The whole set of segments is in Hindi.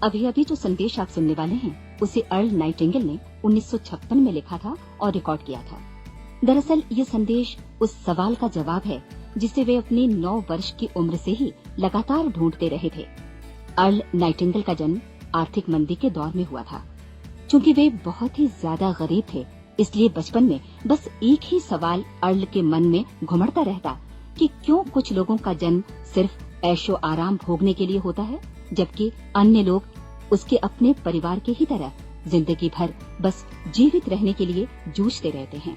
अभी अभी जो संदेश आप सुनने वाले हैं उसे अर्ल नाइटिंगेल ने 1956 में लिखा था और रिकॉर्ड किया था। दरअसल ये संदेश उस सवाल का जवाब है जिसे वे अपनी 9 वर्ष की उम्र से ही लगातार ढूंढते रहे थे। अर्ल नाइटिंगेल का जन्म आर्थिक मंदी के दौर में हुआ था। चूंकि वे बहुत ही ज्यादा गरीब थे, इसलिए बचपन में बस एक ही सवाल अर्ल के मन में घुमड़ता रहता कि क्यों कुछ लोगों का जन्म सिर्फ ऐशो आराम भोगने के लिए होता है, जबकि अन्य लोग उसके अपने परिवार के ही तरह जिंदगी भर बस जीवित रहने के लिए जूझते रहते हैं।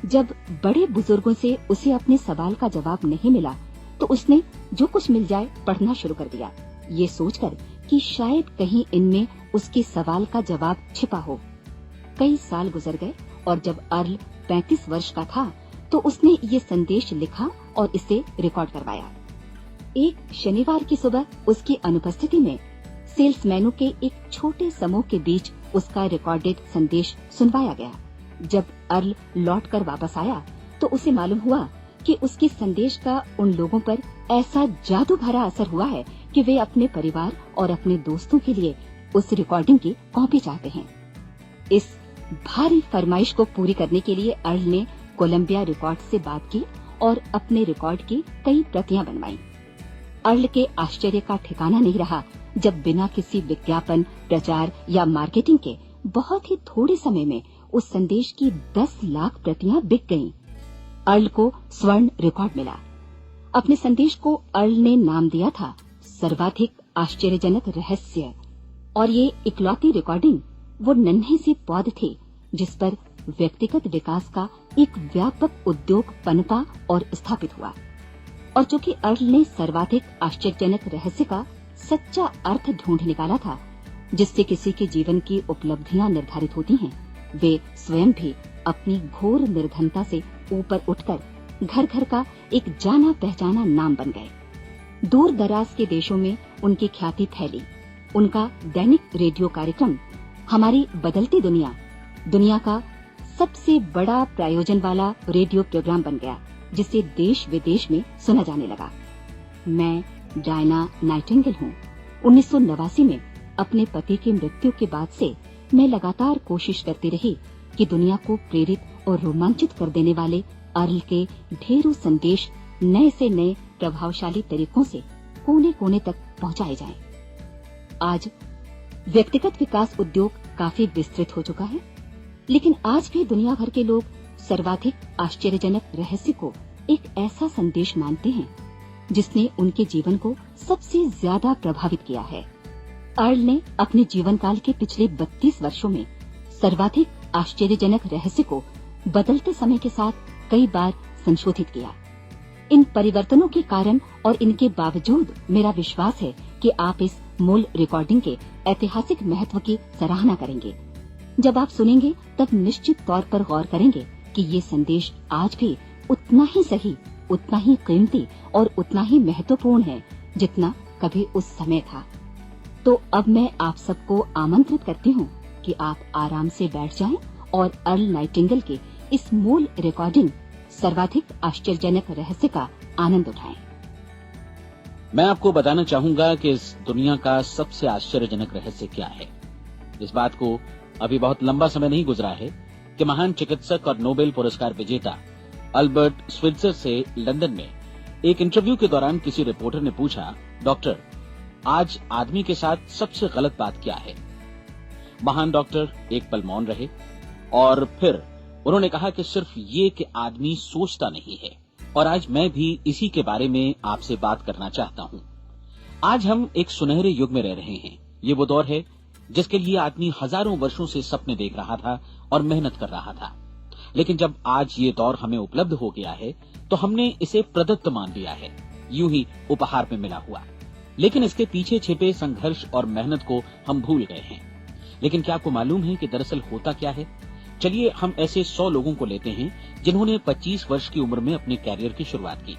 जब बड़े बुजुर्गों से उसे अपने सवाल का जवाब नहीं मिला तो उसने जो कुछ मिल जाए पढ़ना शुरू कर दिया, ये सोचकर कि शायद कहीं इनमें उसके सवाल का जवाब छिपा हो। कई साल गुजर गए और जब अर्ल 35 वर्ष का था तो उसने ये संदेश लिखा और इसे रिकॉर्ड करवाया। एक शनिवार की सुबह उसकी अनुपस्थिति में सेल्समैनों के एक छोटे समूह के बीच उसका रिकॉर्डेड संदेश सुनवाया गया। जब अर्ल लौटकर वापस आया तो उसे मालूम हुआ कि उसके संदेश का उन लोगों पर ऐसा जादू भरा असर हुआ है कि वे अपने परिवार और अपने दोस्तों के लिए उस रिकॉर्डिंग की कॉपी चाहते हैं। इस भारी फरमाइश को पूरी करने के लिए अर्ल ने कोलंबिया रिकॉर्ड से बात की और अपने रिकॉर्ड की कई प्रतियां बनवाई। अर्ल के आश्चर्य का ठिकाना नहीं रहा जब बिना किसी विज्ञापन, प्रचार या मार्केटिंग के बहुत ही थोड़े समय में उस संदेश की 10 लाख प्रतियां बिक गईं। अर्ल को स्वर्ण रिकॉर्ड मिला। अपने संदेश को अर्ल ने नाम दिया था सर्वाधिक आश्चर्यजनक रहस्य, और ये इकलौती रिकॉर्डिंग वो नन्हे से पौध थे जिस पर व्यक्तिगत विकास का एक व्यापक उद्योग पनपा और स्थापित हुआ। और चूंकि अर्ल ने सर्वाधिक आश्चर्यजनक रहस्य का सच्चा अर्थ ढूंढ निकाला था, जिससे किसी के जीवन की उपलब्धियां निर्धारित होती हैं, वे स्वयं भी अपनी घोर निर्धनता से ऊपर उठकर घर घर का एक जाना पहचाना नाम बन गए। दूर दराज के देशों में उनकी ख्याति फैली। उनका दैनिक रेडियो कार्यक्रम हमारी बदलती दुनिया का सबसे बड़ा प्रायोजन वाला रेडियो प्रोग्राम बन गया, जिसे देश विदेश में सुना जाने लगा। मैं डायना नाइटिंगेल हूँ। 1989 में अपने पति की मृत्यु के बाद से मैं लगातार कोशिश करती रही कि दुनिया को प्रेरित और रोमांचित कर देने वाले अर्ल के ढेरों संदेश नए से नए प्रभावशाली तरीकों से कोने कोने तक पहुंचाए जाएं। आज व्यक्तिगत विकास उद्योग काफी विस्तृत हो चुका है, लेकिन आज भी दुनिया भर के लोग सर्वाधिक आश्चर्यजनक रहस्य को एक ऐसा संदेश मानते हैं जिसने उनके जीवन को सबसे ज्यादा प्रभावित किया है। अर्ल ने अपने जीवन काल के पिछले 32 वर्षों में सर्वाधिक आश्चर्यजनक रहस्य को बदलते समय के साथ कई बार संशोधित किया। इन परिवर्तनों के कारण और इनके बावजूद मेरा विश्वास है कि आप इस मूल रिकॉर्डिंग के ऐतिहासिक महत्व की सराहना करेंगे। जब आप सुनेंगे तब निश्चित तौर पर गौर करेंगे कि ये संदेश आज भी उतना ही सही, उतना ही कीमती और उतना ही महत्वपूर्ण है जितना कभी उस समय था। तो अब मैं आप सबको आमंत्रित करती हूँ कि आप आराम से बैठ जाएं और अर्ल नाइटिंगेल के इस मूल रिकॉर्डिंग सर्वाधिक आश्चर्यजनक रहस्य का आनंद उठाएं। मैं आपको बताना चाहूंगा कि इस दुनिया का सबसे आश्चर्यजनक रहस्य क्या है। इस बात को अभी बहुत लंबा समय नहीं गुजरा है कि महान चिकित्सक और नोबेल पुरस्कार विजेता अल्बर्ट स्विट्जर से लंदन में एक इंटरव्यू के दौरान किसी रिपोर्टर ने पूछा, डॉक्टर, आज आदमी के साथ सबसे गलत बात क्या है? महान डॉक्टर एक पल मौन रहे और फिर उन्होंने कहा कि सिर्फ ये कि आदमी सोचता नहीं है। और आज मैं भी इसी के बारे में आपसे बात करना चाहता हूँ। आज हम एक सुनहरे युग में रह रहे हैं। ये वो दौर है जिसके लिए आदमी हजारों वर्षों से सपने देख रहा था और मेहनत कर रहा था। लेकिन जब आज ये दौर हमें उपलब्ध हो गया है तो हमने इसे प्रदत्त मान लिया है, यूं ही उपहार में मिला हुआ। लेकिन इसके पीछे छिपे संघर्ष और मेहनत को हम भूल गए हैं। लेकिन क्या आपको मालूम है कि दरअसल होता क्या है? चलिए हम ऐसे 100 लोगों को लेते हैं जिन्होंने 25 वर्ष की उम्र में अपने कैरियर की शुरुआत की।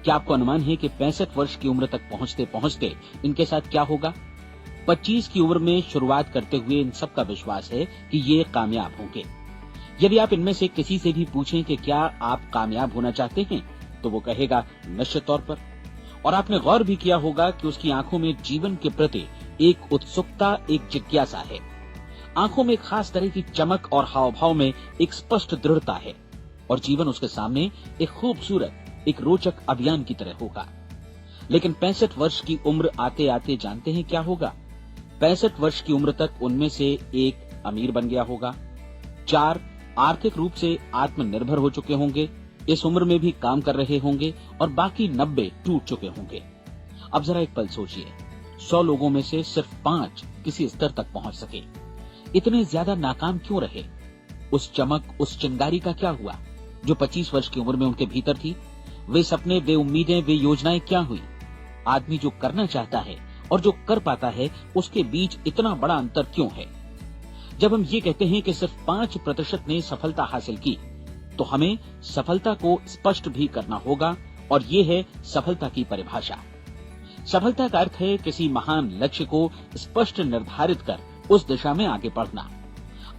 क्या आपको अनुमान है कि 65 वर्ष की उम्र तक पहुंचते पहुंचते इनके साथ क्या होगा? 25 की उम्र में शुरुआत करते हुए इन सबका विश्वास है कि ये कामयाब होंगे। यदि आप इनमें से किसी से भी पूछें कि क्या आप कामयाब होना चाहते हैं, तो वो कहेगा निश्चित तौर पर। और आपने गौर भी किया होगा कि उसकी आंखों में जीवन के प्रति एक उत्सुकता, एक जिज्ञासा है। आंखों में एक खास तरह की चमक और हाव भाव में एक स्पष्ट दृढ़ता है और जीवन उसके सामने एक खूबसूरत, एक रोचक अभियान की तरह होगा। लेकिन 65 वर्ष की उम्र आते आते जानते हैं क्या होगा? 65 वर्ष की उम्र तक उनमें से एक अमीर बन गया होगा, 4 आर्थिक रूप से आत्मनिर्भर हो चुके होंगे, इस उम्र में भी काम कर रहे होंगे और बाकी 90 टूट चुके होंगे। अब जरा एक पल सोचिए, 100 लोगों में से सिर्फ 5 किसी स्तर तक पहुंच सके। इतने ज्यादा नाकाम क्यों रहे? उस चमक, उस चिंगारी का क्या हुआ जो 25 वर्ष की उम्र में उनके भीतर थी? वे सपने, वे उम्मीदें, वे योजनाएं क्या हुई? आदमी जो करना चाहता है और जो कर पाता है, उसके बीच इतना बड़ा अंतर क्यों है? जब हम ये कहते हैं कि सिर्फ 5% ने सफलता हासिल की, तो हमें सफलता को स्पष्ट भी करना होगा और ये है सफलता की परिभाषा। सफलता का अर्थ है किसी महान लक्ष्य को स्पष्ट निर्धारित कर उस दिशा में आगे बढ़ना।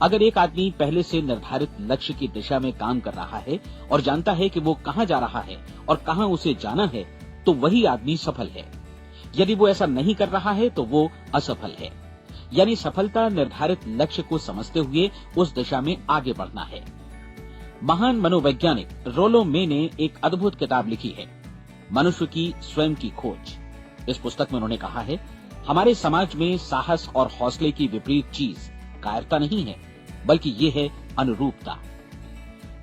अगर एक आदमी पहले से निर्धारित लक्ष्य की दिशा में काम कर रहा है और जानता है कि वो कहां जा रहा है और कहां उसे जाना है, तो वही आदमी सफल है। यदि वो ऐसा नहीं कर रहा है तो वो असफल है। यानी सफलता निर्धारित लक्ष्य को समझते हुए उस दिशा में आगे बढ़ना है। महान मनोवैज्ञानिक रोलो मे ने एक अद्भुत किताब लिखी है, मनुष्य की स्वयं की खोज। इस पुस्तक में उन्होंने कहा है, हमारे समाज में साहस और हौसले की विपरीत चीज कायरता नहीं है, बल्कि ये है अनुरूपता।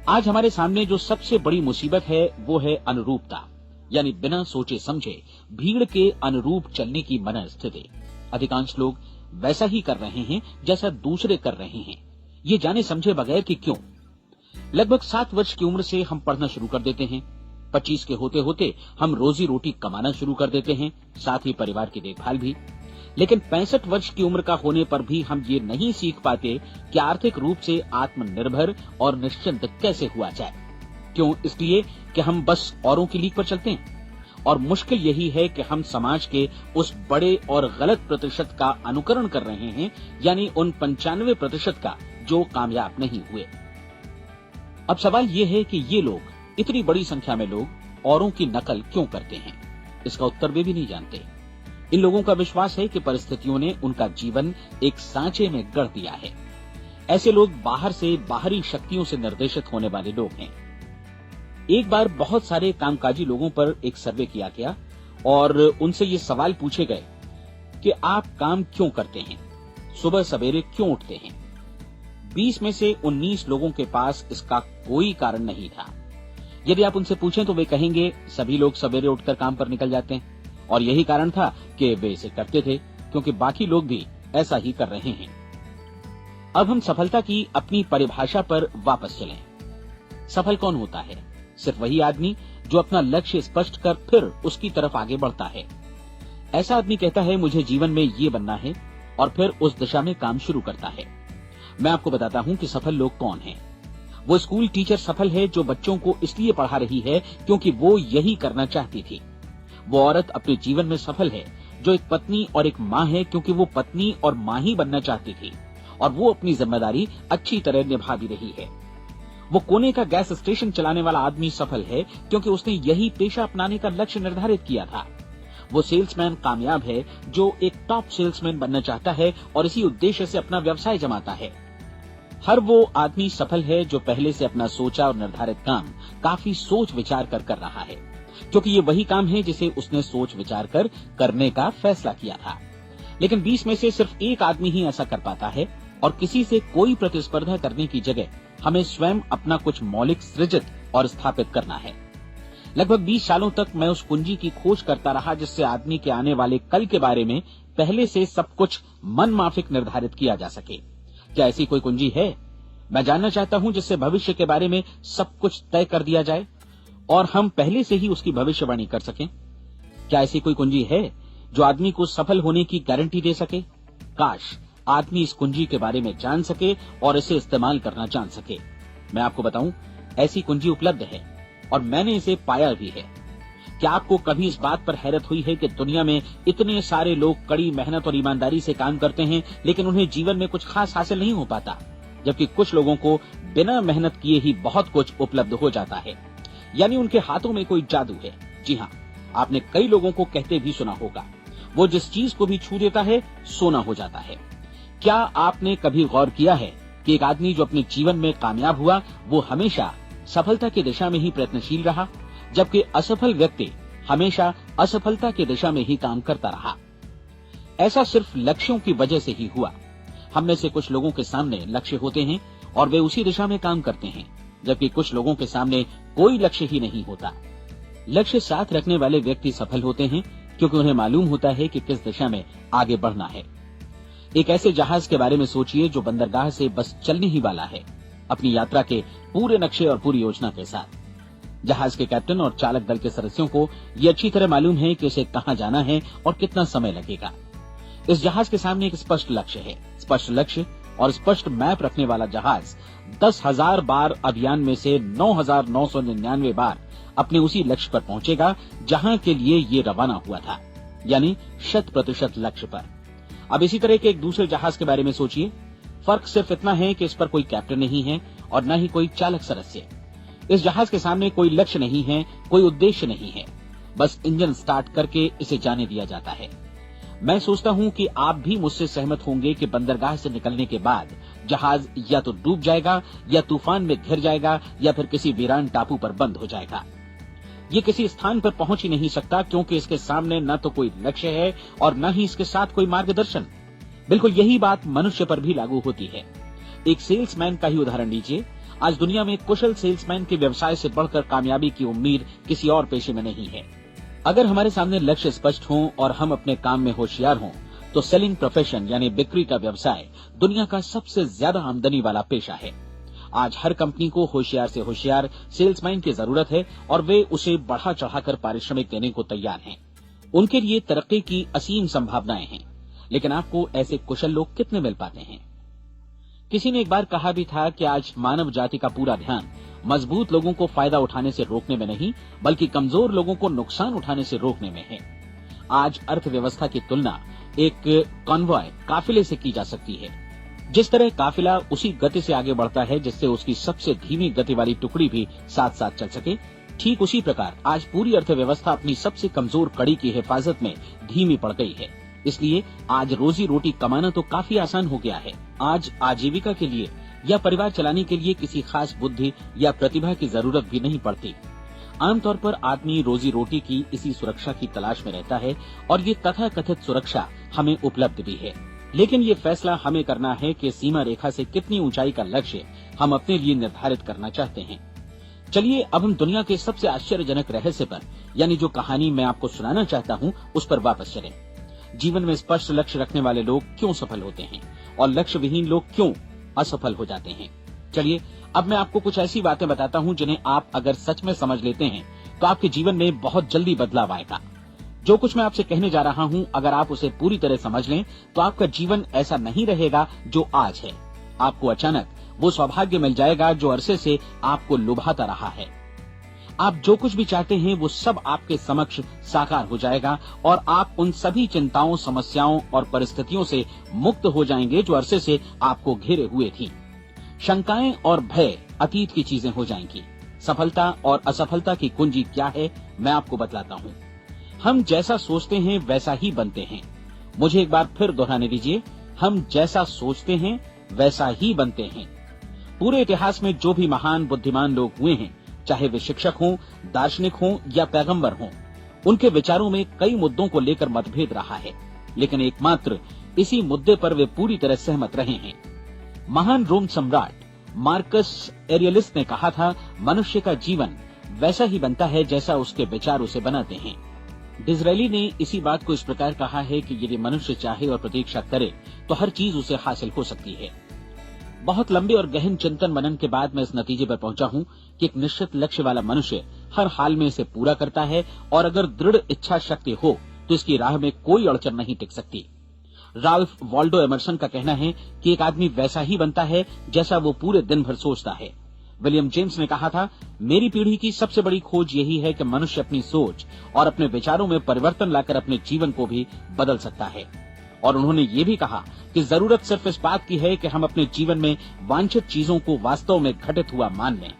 आज हमारे सामने जो सबसे बड़ी मुसीबत है वो है अनुरूपता, यानी बिना सोचे समझे भीड़ के अनुरूप चलने की मनस्थिति। अधिकांश लोग वैसा ही कर रहे हैं जैसा दूसरे कर रहे हैं, ये जाने समझे बगैर कि क्यों। लगभग 7 वर्ष की उम्र से हम पढ़ना शुरू कर देते हैं, 25 के होते होते हम रोजी रोटी कमाना शुरू कर देते हैं, साथ ही परिवार की देखभाल भी। लेकिन 65 वर्ष की उम्र का होने पर भी हम ये नहीं सीख पाते कि आर्थिक रूप से आत्मनिर्भर और निश्चिंत कैसे हुआ जाए। क्यों? इसलिए कि हम बस औरों की लीक पर चलते हैं। और मुश्किल यही है कि हम समाज के उस बड़े और गलत प्रतिशत का अनुकरण कर रहे हैं, यानी उन 95% का जो कामयाब नहीं हुए। अब सवाल ये है कि ये लोग, इतनी बड़ी संख्या में लोग औरों की नकल क्यों करते हैं? इसका उत्तर वे भी नहीं जानते। इन लोगों का विश्वास है कि परिस्थितियों ने उनका जीवन एक सांचे में गढ़ दिया है। ऐसे लोग बाहर से, बाहरी शक्तियों से निर्देशित होने वाले लोग हैं। एक बार बहुत सारे कामकाजी लोगों पर एक सर्वे किया गया और उनसे ये सवाल पूछे गए कि आप काम क्यों करते हैं, सुबह सवेरे क्यों उठते हैं? 20 में से 19 लोगों के पास इसका कोई कारण नहीं था। यदि आप उनसे पूछें तो वे कहेंगे सभी लोग सवेरे उठकर काम पर निकल जाते हैं और यही कारण था कि वे इसे करते थे क्योंकि बाकी लोग भी ऐसा ही कर रहे हैं। अब हम सफलता की अपनी परिभाषा पर वापस चलें। सफल कौन होता है? सिर्फ वही आदमी जो अपना लक्ष्य स्पष्ट कर फिर उसकी तरफ आगे बढ़ता है। ऐसा आदमी कहता है मुझे जीवन में ये बनना है और फिर उस दिशा में काम शुरू करता है। मैं आपको बताता हूं कि सफल लोग कौन हैं। वो स्कूल टीचर सफल है जो बच्चों को इसलिए पढ़ा रही है क्योंकि वो यही करना चाहती थी। वो औरत अपने जीवन में सफल है जो एक पत्नी और एक माँ है क्योंकि वो पत्नी और माँ ही बनना चाहती थी और वो अपनी जिम्मेदारी अच्छी तरह निभा भी रही है। वो कोने का गैस स्टेशन चलाने वाला आदमी सफल है क्योंकि उसने यही पेशा अपनाने का लक्ष्य निर्धारित किया था। वो सेल्समैन कामयाब है जो एक टॉप सेल्समैन बनना चाहता है और इसी उद्देश्य से अपना व्यवसाय जमाता है। हर वो आदमी सफल है जो पहले से अपना सोचा और निर्धारित काम काफी सोच विचार कर रहा है, क्योंकि ये वही काम है जिसे उसने सोच विचार कर करने का फैसला किया था। लेकिन 20 में से सिर्फ एक आदमी ही ऐसा कर पाता है और किसी से कोई प्रतिस्पर्धा करने की जगह हमें स्वयं अपना कुछ मौलिक सृजित और स्थापित करना है। लगभग 20 सालों तक मैं उस कुंजी की खोज करता रहा जिससे आदमी के आने वाले कल के बारे में पहले से सब कुछ मन माफिक निर्धारित किया जा सके। क्या ऐसी कोई कुंजी है? मैं जानना चाहता हूं जिससे भविष्य के बारे में सब कुछ तय कर दिया जाए और हम पहले से ही उसकी भविष्यवाणी कर सकें। क्या ऐसी कोई कुंजी है जो आदमी को सफल होने की गारंटी दे सके? काश आदमी इस कुंजी के बारे में जान सके और इसे इस्तेमाल करना जान सके। मैं आपको बताऊं, ऐसी कुंजी उपलब्ध है और मैंने इसे पाया भी है। क्या आपको कभी इस बात पर हैरत हुई है कि दुनिया में इतने सारे लोग कड़ी मेहनत और ईमानदारी से काम करते हैं लेकिन उन्हें जीवन में कुछ खास हासिल नहीं हो पाता, जबकि कुछ लोगों को बिना मेहनत किए ही बहुत कुछ उपलब्ध हो जाता है। यानी उनके हाथों में कोई जादू है। जी हाँ, आपने कई लोगों को कहते भी सुना होगा, वो जिस चीज को भी छू देता है सोना हो जाता है। क्या आपने कभी गौर किया है कि एक आदमी जो अपने जीवन में कामयाब हुआ वो हमेशा सफलता की दिशा में ही प्रयत्नशील रहा, जबकि असफल व्यक्ति हमेशा असफलता की दिशा में ही काम करता रहा। ऐसा सिर्फ लक्ष्यों की वजह से ही हुआ। हम में से कुछ लोगों के सामने लक्ष्य होते हैं और वे उसी दिशा में काम करते हैं, जबकि कुछ लोगों के सामने कोई लक्ष्य ही नहीं होता। लक्ष्य साथ रखने वाले व्यक्ति सफल होते हैं क्योंकि उन्हें मालूम होता है कि किस दिशा में आगे बढ़ना है। एक ऐसे जहाज के बारे में सोचिए जो बंदरगाह से बस चलने ही वाला है, अपनी यात्रा के पूरे नक्शे और पूरी योजना के साथ। जहाज के कैप्टन और चालक दल के सदस्यों को ये अच्छी तरह मालूम है कि उसे कहां जाना है और कितना समय लगेगा। इस जहाज के सामने एक स्पष्ट लक्ष्य है। स्पष्ट लक्ष्य और स्पष्ट मैप रखने वाला जहाज 10,000 बार अभियान में से 9,999 बार अपने उसी लक्ष्य पर पहुंचेगा जहां के लिए ये रवाना हुआ था, यानी 100% लक्ष्य पर। अब इसी तरह के एक दूसरे जहाज के बारे में सोचिए। फर्क सिर्फ इतना है कि इस पर कोई कैप्टन नहीं है और न ही कोई चालक सदस्य। इस जहाज के सामने कोई लक्ष्य नहीं है, कोई उद्देश्य नहीं है, बस इंजन स्टार्ट करके इसे जाने दिया जाता है। मैं सोचता हूं कि आप भी मुझसे सहमत होंगे कि बंदरगाह से निकलने के बाद जहाज या तो डूब जाएगा या तूफान में घिर जाएगा या फिर किसी वीरान टापू पर बंद हो जाएगा। ये किसी स्थान पर पहुंच ही नहीं सकता क्योंकि इसके सामने न तो कोई लक्ष्य है और न ही इसके साथ कोई मार्गदर्शन। बिल्कुल यही बात मनुष्य पर भी लागू होती है। एक सेल्समैन का ही उदाहरण लीजिए। आज दुनिया में कुशल सेल्समैन के व्यवसाय से बढ़कर कामयाबी की उम्मीद किसी और पेशे में नहीं है। अगर हमारे सामने लक्ष्य स्पष्ट हों और हम अपने काम में होशियार हों तो सेलिंग प्रोफेशन यानी बिक्री का व्यवसाय दुनिया का सबसे ज्यादा आमदनी वाला पेशा है। आज हर कंपनी को होशियार से होशियार सेल्समैन की जरूरत है और वे उसे बढ़ा चढ़ाकर पारिश्रमिक देने को तैयार हैं। उनके लिए तरक्की की असीम संभावनाएं हैं, लेकिन आपको ऐसे कुशल लोग कितने मिल पाते हैं? किसी ने एक बार कहा भी था कि आज मानव जाति का पूरा ध्यान मजबूत लोगों को फायदा उठाने से रोकने में नहीं, बल्कि कमजोर लोगों को नुकसान उठाने से रोकने में है। आज अर्थव्यवस्था की तुलना एक कॉन्वॉय काफिले से की जा सकती है। जिस तरह काफिला उसी गति से आगे बढ़ता है जिससे उसकी सबसे धीमी गति वाली टुकड़ी भी साथ साथ चल सके, ठीक उसी प्रकार आज पूरी अर्थव्यवस्था अपनी सबसे कमजोर कड़ी की हिफाजत में धीमी पड़ गई है। इसलिए आज रोजी रोटी कमाना तो काफी आसान हो गया है। आज आजीविका के लिए या परिवार चलाने के लिए किसी खास बुद्धि या प्रतिभा की जरूरत भी नहीं पड़ती। आमतौर पर आदमी रोजी रोटी की इसी सुरक्षा की तलाश में रहता है और ये तथाकथित सुरक्षा हमें उपलब्ध भी है। लेकिन ये फैसला हमें करना है कि सीमा रेखा से कितनी ऊंचाई का लक्ष्य हम अपने लिए निर्धारित करना चाहते हैं। चलिए अब हम दुनिया के सबसे आश्चर्यजनक रहस्य पर, यानी जो कहानी मैं आपको सुनाना चाहता हूँ, उस पर वापस चलें। जीवन में स्पष्ट लक्ष्य रखने वाले लोग क्यों सफल होते हैं और लक्ष्य विहीन लोग क्यों असफल हो जाते हैं? चलिए अब मैं आपको कुछ ऐसी बातें बताता हूं जिन्हें आप अगर सच में समझ लेते हैं तो आपके जीवन में बहुत जल्दी बदलाव आएगा। जो कुछ मैं आपसे कहने जा रहा हूं, अगर आप उसे पूरी तरह समझ लें तो आपका जीवन ऐसा नहीं रहेगा जो आज है। आपको अचानक वो सौभाग्य मिल जाएगा जो अरसे से आपको लुभाता रहा है। आप जो कुछ भी चाहते हैं वो सब आपके समक्ष साकार हो जाएगा और आप उन सभी चिंताओं, समस्याओं और परिस्थितियों से मुक्त हो जाएंगे जो अरसे से आपको घेरे हुए थी। शंकाएं और भय अतीत की चीजें हो जाएंगी। सफलता और असफलता की कुंजी क्या है, मैं आपको बतलाता हूँ। हम जैसा सोचते हैं वैसा ही बनते हैं। मुझे एक बार फिर दोहराने दीजिए, हम जैसा सोचते हैं वैसा ही बनते हैं। पूरे इतिहास में जो भी महान बुद्धिमान लोग हुए हैं, चाहे वे शिक्षक हों, दार्शनिक हों या पैगंबर हों, उनके विचारों में कई मुद्दों को लेकर मतभेद रहा है, लेकिन एकमात्र इसी मुद्दे पर वे पूरी तरह सहमत रहे हैं। महान रोम सम्राट मार्कस एरियलिस ने कहा था, मनुष्य का जीवन वैसा ही बनता है जैसा उसके विचार उसे बनाते हैं। डिज़रायली ने इसी बात को इस प्रकार कहा है कि यदि मनुष्य चाहे और प्रतीक्षा करे तो हर चीज उसे हासिल हो सकती है। बहुत लंबे और गहन चिंतन मनन के बाद मैं इस नतीजे पर पहुंचा हूं कि एक निश्चित लक्ष्य वाला मनुष्य हर हाल में इसे पूरा करता है और अगर दृढ़ इच्छा शक्ति हो तो इसकी राह में कोई अड़चन नहीं टिक सकती। राल्फ वॉल्डो एमर्सन का कहना है कि एक आदमी वैसा ही बनता है जैसा वो पूरे दिन भर सोचता है। विलियम जेम्स ने कहा था, मेरी पीढ़ी की सबसे बड़ी खोज यही है कि मनुष्य अपनी सोच और अपने विचारों में परिवर्तन लाकर अपने जीवन को भी बदल सकता है। और उन्होंने ये भी कहा कि जरूरत सिर्फ इस बात की है कि हम अपने जीवन में वांछित चीजों को वास्तव में घटित हुआ मान लें।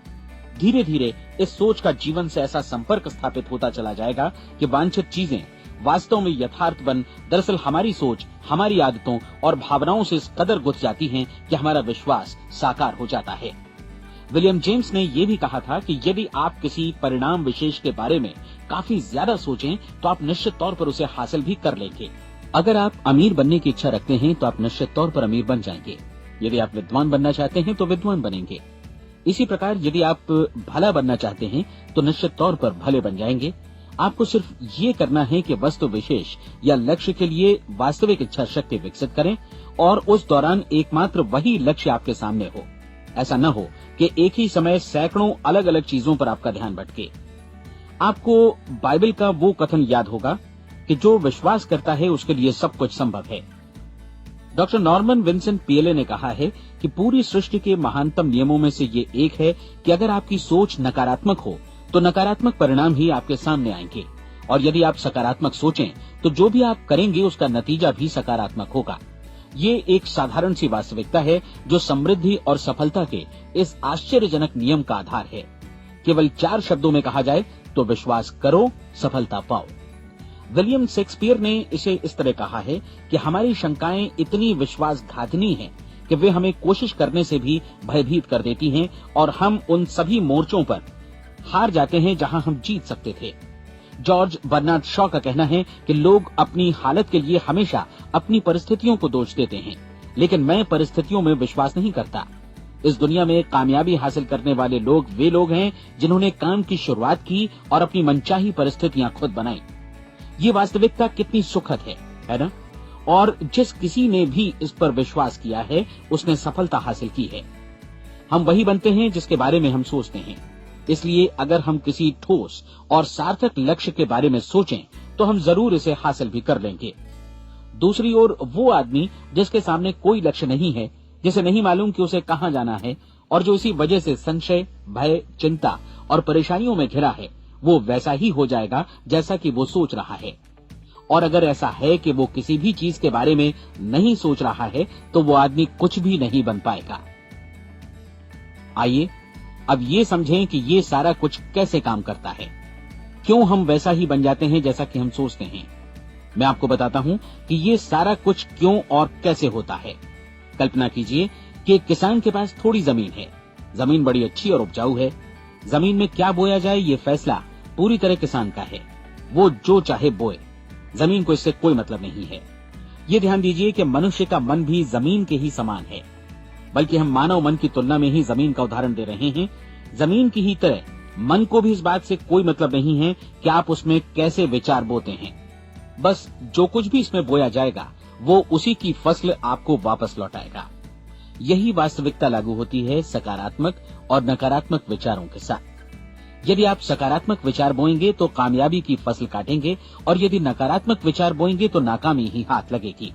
धीरे धीरे इस सोच का जीवन से ऐसा संपर्क स्थापित होता चला जाएगा कि वांछित चीजें वास्तव में यथार्थपन दरअसल हमारी सोच, हमारी आदतों और भावनाओं से इस कदर गुथ जाती हैं कि हमारा विश्वास साकार हो जाता है। विलियम जेम्स ने यह भी कहा था कि यदि आप किसी परिणाम विशेष के बारे में काफी ज्यादा सोचें तो आप निश्चित तौर पर उसे हासिल भी कर लेंगे। अगर आप अमीर बनने की इच्छा रखते हैं तो आप निश्चित तौर पर अमीर बन जाएंगे। यदि आप विद्वान बनना चाहते हैं तो विद्वान बनेंगे। इसी प्रकार यदि आप भला बनना चाहते हैं तो निश्चित तौर पर भले बन जाएंगे। आपको सिर्फ ये करना है कि वस्तु विशेष या लक्ष्य के लिए वास्तविक इच्छा शक्ति विकसित करें और उस दौरान एकमात्र वही लक्ष्य आपके सामने हो। ऐसा न हो कि एक ही समय सैकड़ों अलग अलग चीजों पर आपका ध्यान भटके। आपको बाइबल का वो कथन याद होगा कि जो विश्वास करता है उसके लिए सब कुछ संभव है। डॉक्टर नॉर्मन विंसेंट पीएले ने कहा है कि पूरी सृष्टि के महानतम नियमों में से ये एक है कि अगर आपकी सोच नकारात्मक हो तो नकारात्मक परिणाम ही आपके सामने आएंगे, और यदि आप सकारात्मक सोचें तो जो भी आप करेंगे उसका नतीजा भी सकारात्मक होगा। ये एक साधारण सी वास्तविकता है जो समृद्धि और सफलता के इस आश्चर्यजनक नियम का आधार है। केवल 4 शब्दों में कहा जाए तो विश्वास करो, सफलता पाओ। विलियम शेक्सपियर ने इसे इस तरह कहा है कि हमारी शंकाएं इतनी विश्वासघातनी हैं कि वे हमें कोशिश करने से भी भयभीत कर देती हैं और हम उन सभी मोर्चों पर हार जाते हैं जहां हम जीत सकते थे। जॉर्ज बर्नार्ड शॉ का कहना है कि लोग अपनी हालत के लिए हमेशा अपनी परिस्थितियों को दोष देते हैं, लेकिन मैं परिस्थितियों में विश्वास नहीं करता। इस दुनिया में कामयाबी हासिल करने वाले लोग वे लोग हैं जिन्होंने काम की शुरुआत की और अपनी मनचाही परिस्थितियां खुद बनाई। ये वास्तविकता कितनी सुखद है ना? और जिस किसी ने भी इस पर विश्वास किया है उसने सफलता हासिल की है। हम वही बनते हैं जिसके बारे में हम सोचते हैं। इसलिए अगर हम किसी ठोस और सार्थक लक्ष्य के बारे में सोचें तो हम जरूर इसे हासिल भी कर लेंगे। दूसरी ओर वो आदमी जिसके सामने कोई लक्ष्य नहीं है, जिसे नहीं मालूम कि उसे कहां जाना है और जो इसी वजह से संशय, भय, चिंता और परेशानियों में घिरा है, वो वैसा ही हो जाएगा जैसा कि वो सोच रहा है। और अगर ऐसा है कि वो किसी भी चीज के बारे में नहीं सोच रहा है तो वो आदमी कुछ भी नहीं बन पाएगा। आइए अब ये समझें कि ये सारा कुछ कैसे काम करता है, क्यों हम वैसा ही बन जाते हैं जैसा कि हम सोचते हैं। मैं आपको बताता हूं कि ये सारा कुछ क्यों और कैसे होता है। कल्पना कीजिए कि किसान के पास थोड़ी जमीन है। जमीन बड़ी अच्छी और उपजाऊ है। जमीन में क्या बोया जाए ये फैसला पूरी तरह किसान का है। वो जो चाहे बोए, जमीन को इससे कोई मतलब नहीं है। ये ध्यान दीजिए कि मनुष्य का मन भी जमीन के ही समान है, बल्कि हम मानव मन की तुलना में ही जमीन का उदाहरण दे रहे हैं। जमीन की ही तरह मन को भी इस बात से कोई मतलब नहीं है कि आप उसमें कैसे विचार बोते हैं। बस जो कुछ भी इसमें बोया जाएगा वो उसी की फसल आपको वापस लौटाएगा। यही वास्तविकता लागू होती है सकारात्मक और नकारात्मक विचारों के साथ। यदि आप सकारात्मक विचार बोएंगे तो कामयाबी की फसल काटेंगे, और यदि नकारात्मक विचार बोएंगे तो नाकामी ही हाथ लगेगी।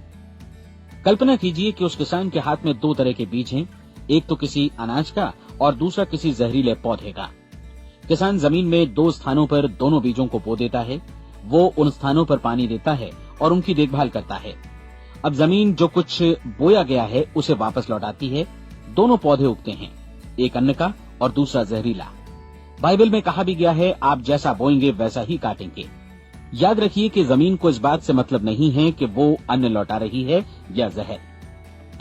कल्पना कीजिए कि उस किसान के हाथ में 2 तरह के बीज हैं, एक तो किसी अनाज का और दूसरा किसी जहरीले पौधे का। किसान जमीन में 2 स्थानों पर दोनों बीजों को बो देता है। वो उन स्थानों पर पानी देता है और उनकी देखभाल करता है। अब जमीन जो कुछ बोया गया है उसे वापस लौटाती है। दोनों पौधे उगते हैं, एक अन्न का और दूसरा जहरीला। बाइबल में कहा भी गया है, आप जैसा बोएंगे वैसा ही काटेंगे। याद रखिए कि जमीन को इस बात से मतलब नहीं है कि वो अन्न लौटा रही है या जहर।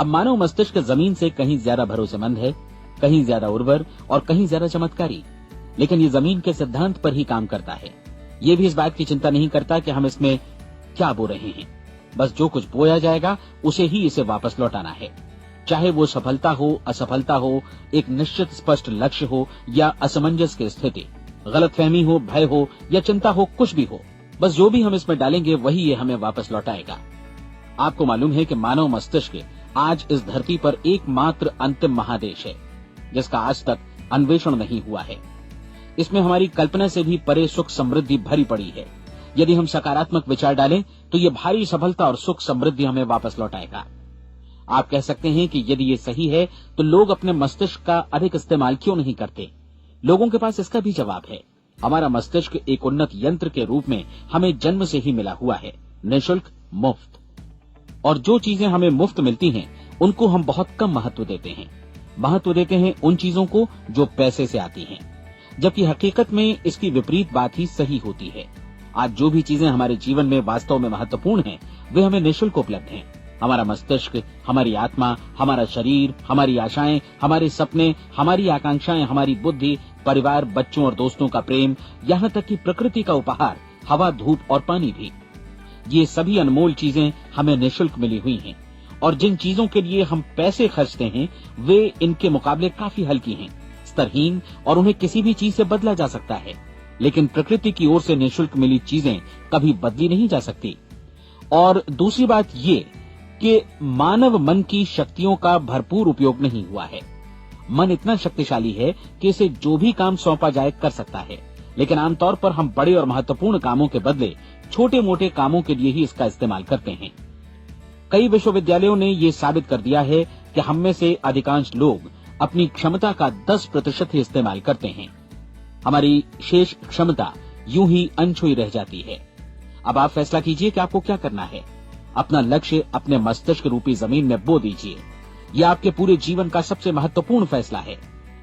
अब मानव मस्तिष्क जमीन से कहीं ज्यादा भरोसेमंद है, कहीं ज्यादा उर्वर और कहीं ज्यादा चमत्कारी, लेकिन ये जमीन के सिद्धांत पर ही काम करता है। ये भी इस बात की चिंता नहीं करता कि हम इसमें क्या बो रहे हैं। बस जो कुछ बोया जाएगा उसे ही इसे वापस लौटाना है, चाहे वो सफलता हो, असफलता हो, एक निश्चित स्पष्ट लक्ष्य हो या असमंजस की स्थिति, गलतफहमी हो, भय हो या चिंता हो, कुछ भी हो। बस जो भी हम इसमें डालेंगे वही ये हमें वापस लौटाएगा। आपको मालूम है कि मानव मस्तिष्क आज इस धरती पर एकमात्र अंतिम महादेश है जिसका आज तक अन्वेषण नहीं हुआ है। इसमें हमारी कल्पना से भी परे सुख समृद्धि भरी पड़ी है। यदि हम सकारात्मक विचार डालें तो ये भारी सफलता और सुख समृद्धि हमें वापस लौटाएगा। आप कह सकते हैं कि यदि ये सही है तो लोग अपने मस्तिष्क का अधिक इस्तेमाल क्यों नहीं करते? लोगों के पास इसका भी जवाब है। हमारा मस्तिष्क एक उन्नत यंत्र के रूप में हमें जन्म से ही मिला हुआ है, निःशुल्क, मुफ्त। और जो चीजें हमें मुफ्त मिलती हैं उनको हम बहुत कम महत्व देते हैं। महत्व देते हैं उन चीजों को जो पैसे से आती हैं, जबकि हकीकत में इसकी विपरीत बात ही सही होती है। आज जो भी चीजें हमारे जीवन में वास्तव में महत्वपूर्ण हैं, वे हमें निःशुल्क उपलब्ध हैं। हमारा मस्तिष्क, हमारी आत्मा, हमारा शरीर, हमारी आशाएं, हमारे सपने, हमारी आकांक्षाएं, हमारी बुद्धि, परिवार, बच्चों और दोस्तों का प्रेम, यहाँ तक कि प्रकृति का उपहार, हवा, धूप और पानी भी, ये सभी अनमोल चीजें हमें निःशुल्क मिली हुई हैं। और जिन चीजों के लिए हम पैसे खर्चते हैं, वे इनके मुकाबले काफी हल्की हैं, स्तरहीन, और उन्हें किसी भी चीज से बदला जा सकता है। लेकिन प्रकृति की ओर से निःशुल्क मिली चीजें कभी बदली नहीं जा सकती। और दूसरी बात ये कि मानव मन की शक्तियों का भरपूर उपयोग नहीं हुआ है। मन इतना शक्तिशाली है कि इसे जो भी काम सौंपा जाए कर सकता है, लेकिन आमतौर पर हम बड़े और महत्वपूर्ण कामों के बदले छोटे मोटे कामों के लिए ही इसका इस्तेमाल करते हैं। कई विश्वविद्यालयों ने ये साबित कर दिया है कि हम में से अधिकांश लोग अपनी क्षमता का 10% ही इस्तेमाल करते हैं। हमारी शेष क्षमता यूं ही अनछुई रह जाती है। अब आप फैसला कीजिए कि आपको क्या करना है। अपना लक्ष्य अपने मस्तिष्क रूपी जमीन में बो दीजिए। यह आपके पूरे जीवन का सबसे महत्वपूर्ण फैसला है।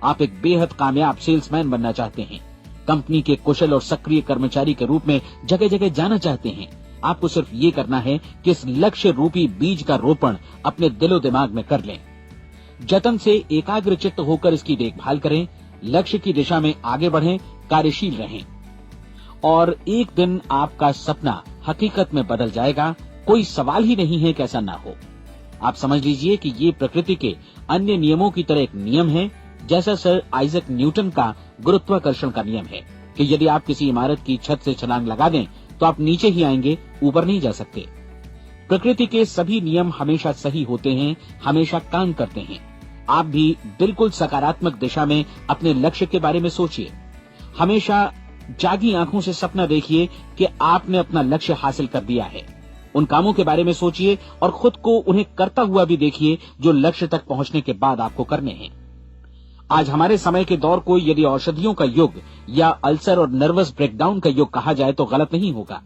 आप एक बेहद कामयाब सेल्समैन बनना चाहते हैं, कंपनी के कुशल और सक्रिय कर्मचारी के रूप में जगह जगह जाना चाहते हैं। आपको सिर्फ ये करना है कि इस लक्ष्य रूपी बीज का रोपण अपने दिलो दिमाग में कर लें। जतन से एकाग्रचित्त होकर इसकी देखभाल करें, लक्ष्य की दिशा में आगे बढ़ें, कार्यशील रहें, और एक दिन आपका सपना हकीकत में बदल जाएगा। कोई सवाल ही नहीं है कि ऐसा ना हो। आप समझ लीजिए कि ये प्रकृति के अन्य नियमों की तरह एक नियम है, जैसा सर आइजक न्यूटन का गुरुत्वाकर्षण का नियम है कि यदि आप किसी इमारत की छत से छलांग लगा दें तो आप नीचे ही आएंगे, ऊपर नहीं जा सकते। प्रकृति के सभी नियम हमेशा सही होते हैं, हमेशा काम करते हैं। आप भी बिल्कुल सकारात्मक दिशा में अपने लक्ष्य के बारे में सोचिए। हमेशा जागी आंखों से सपना देखिए कि आपने अपना लक्ष्य हासिल कर दिया है। उन कामों के बारे में सोचिए और खुद को उन्हें करता हुआ भी देखिए जो लक्ष्य तक पहुंचने के बाद आपको करने हैं। आज हमारे समय के दौर को यदि औषधियों का युग या अल्सर और नर्वस ब्रेकडाउन का युग कहा जाए तो गलत नहीं होगा।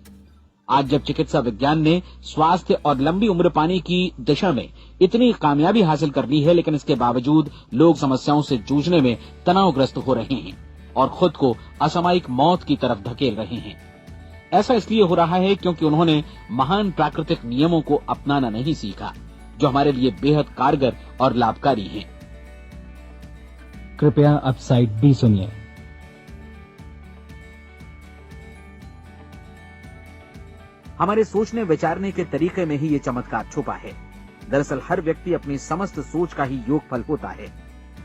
आज जब चिकित्सा विज्ञान ने स्वास्थ्य और लंबी उम्र पाने की दिशा में इतनी कामयाबी हासिल कर ली है, लेकिन इसके बावजूद लोग समस्याओं से जूझने में तनावग्रस्त हो रहे हैं और खुद को असामयिक मौत की तरफ धकेल रहे हैं। ऐसा इसलिए हो रहा है क्योंकि उन्होंने महान प्राकृतिक नियमों को अपनाना नहीं सीखा, जो हमारे लिए बेहद कारगर और लाभकारी हैं। कृपया अब साइड बी सुनिए। हमारे सोचने विचारने के तरीके में ही ये चमत्कार छुपा है। दरअसल हर व्यक्ति अपनी समस्त सोच का ही योगफल होता है।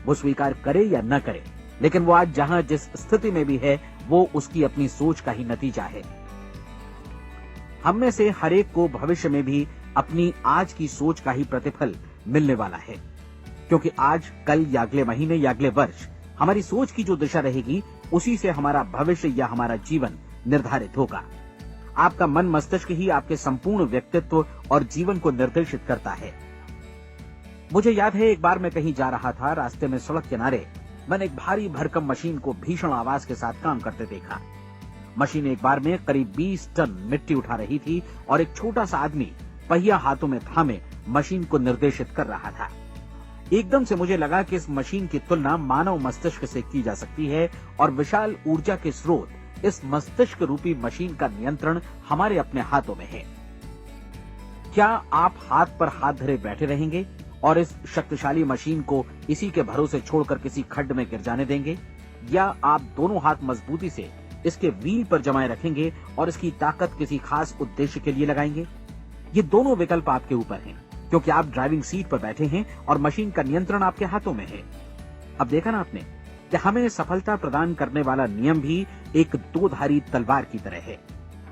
वो स्वीकार करे या न करे, लेकिन वो आज जहां जिस स्थिति में भी है, वो उसकी अपनी सोच का ही नतीजा है। हम में से हर एक को भविष्य में भी अपनी आज की सोच का ही प्रतिफल मिलने वाला है, क्योंकि आज, कल या अगले महीने या अगले वर्ष हमारी सोच की जो दिशा रहेगी, उसी से हमारा भविष्य या हमारा जीवन निर्धारित होगा। आपका मन मस्तिष्क ही आपके संपूर्ण व्यक्तित्व और जीवन को निर्देशित करता है। मुझे याद है, एक बार मैं कहीं जा रहा था, रास्ते में सड़क किनारे मैंने एक भारी भरकम मशीन को भीषण आवाज के साथ काम करते देखा। मशीन एक बार में करीब 20 टन मिट्टी उठा रही थी और एक छोटा सा आदमी पहिया हाथों में थामे मशीन को निर्देशित कर रहा था। एकदम से मुझे लगा कि इस मशीन की तुलना मानव मस्तिष्क से की जा सकती है और विशाल ऊर्जा के स्रोत इस मस्तिष्क रूपी मशीन का नियंत्रण हमारे अपने हाथों में है। क्या आप हाथ पर हाथ धरे बैठे रहेंगे और इस शक्तिशाली मशीन को इसी के भरोसे छोड़कर किसी खड्ड में गिर जाने देंगे, या आप दोनों हाथ मजबूती से इसके व्हील पर जमाए रखेंगे और इसकी ताकत किसी खास उद्देश्य के लिए लगाएंगे? ये दोनों विकल्प आपके ऊपर हैं, क्योंकि आप ड्राइविंग सीट पर बैठे हैं और मशीन का नियंत्रण आपके हाथों में है। अब देखा ना आपने कि हमें सफलता प्रदान करने वाला नियम भी एक दोधारी तलवार की तरह है।